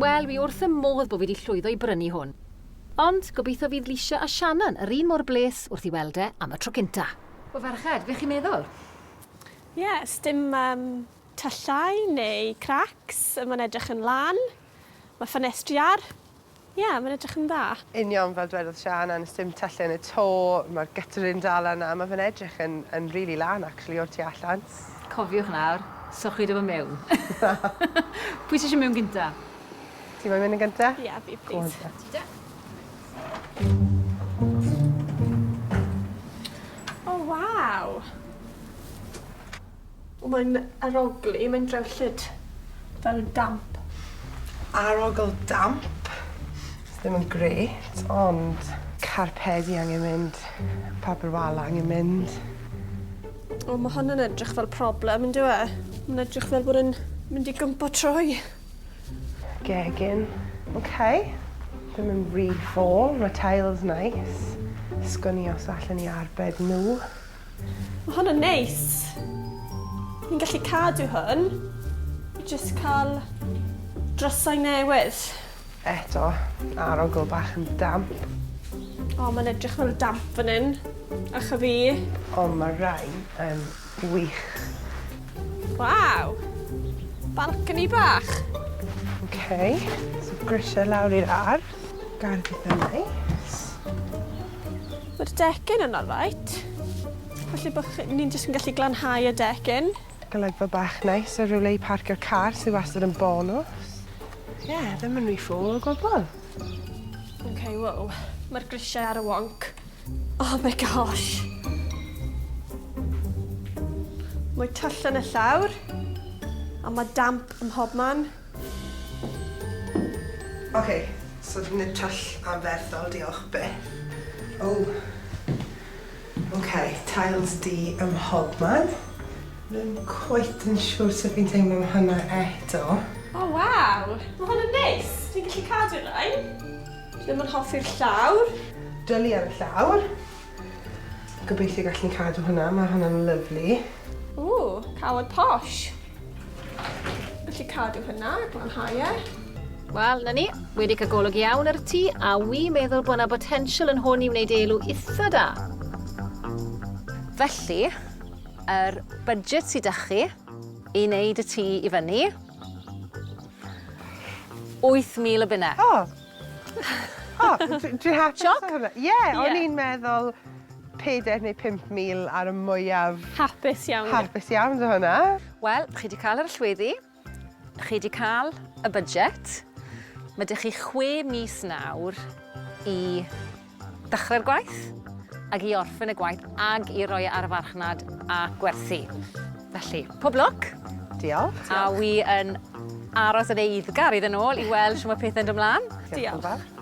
Wel, wi wrth y modd bod fi wedi llwyddo i brynu hwn. Ond gobeithio fydd Lisa a Shannon yr un mor bles wrth i weld e am y tro cynta. Wel ferched, fe chi'n meddwl? Ie, dim tyllau neu cracks, mae'n edrych yn lan. Mae ffenestri ar. Ie, mae'n edrych yn dda. Union fel dwedodd Shannon, dim tyllau yn y to, mae'r guttering dal yna, mae fe'n edrych yn really lan, actually, o'r tu allan. Cofiwch nawr, sochwyd efo mewn. Pwy sy'n mewn gynta? Ti moyn mynd yn gynta? Ie, fi, please. O, waw! Mae'n arogli, mae'n drewllyd fel damp. Arogl damp. Ddim yn gret, ond carpedi angen mynd, papur wal angen mynd. O, mae hwn yn edrych fel problem, yn dyw e? Mae'n edrych fel bod yn mynd i gympo trwy. Gegin. OK. Ddim yn re-fall, mae tiles nice. Sgwni os allan ni arbed nhw. Mae hwn yn neis. Ni'n gallu cadw hwn. Jyst cael drysau newydd. Eto, arogl bach yn damp. O, mae'n edrych fel damp fan hyn. Ach a fi. Ond mae rhain yn wych. Waw! Balcony bach. OK. So grisiau lawr i'r ardd. Gardd eitha neis. Mae'r decyn yn alright. Felly bod ni'n jyst yn gallu glanhau y decyn. Golygfa bach neis a rhywle i parcio'r car sydd wastad yn bonus. Ie, ddim yn re-fall o gwbl. OK, wow. Mae'r grisiau ar y wonc. Oh my gosh. Mae tyll yn y llawr. A mae damp ym mhobman. OK, so dwi'n neud tyll anferthol, diolch beth. O. OK, tiles di ym mhobman. Ddim cweit yn siŵr sut fi'n teimlo am hynna eto. O, waw! Mae hwn yn neis. Dwi'n gallu cadw rhain. Dwi ddim yn hoffi'r llawr. Dylu ar y llawr. Gobeithio gallu cadw hwnna, mae hwnna'n lyflu. Ww, cawod posh. Gallu cadw hynna, glanhau e. Wel, na ni, wedi cael golwg iawn ar y tŷ, a wi meddwl bod yna potensial yn hwn i wneud elw eitha da. Felly, yr budget sydd â chi i wneud y tŷ i fyny, 8,000 o bunne. Dwi'n hapus Sioc? o hwnna. Ie, o'n i'n meddwl 4 neu 5,000 ar y mwyaf Hapus iawn. hapus iawn o hwnna. Wel, chi wedi cael yr allweddi, chi wedi cael y budget, mae ydych chi 6 mis nawr i dechrau'r gwaith, ac i orffen y gwaith, ac i roi ar y farchnad a gwerthu. Felly, pob lwc. Diolch. A wi yn aros yn eiddgar iddyn nhw i weld sy'n mae pethau'n dod ymlaen. Diolch.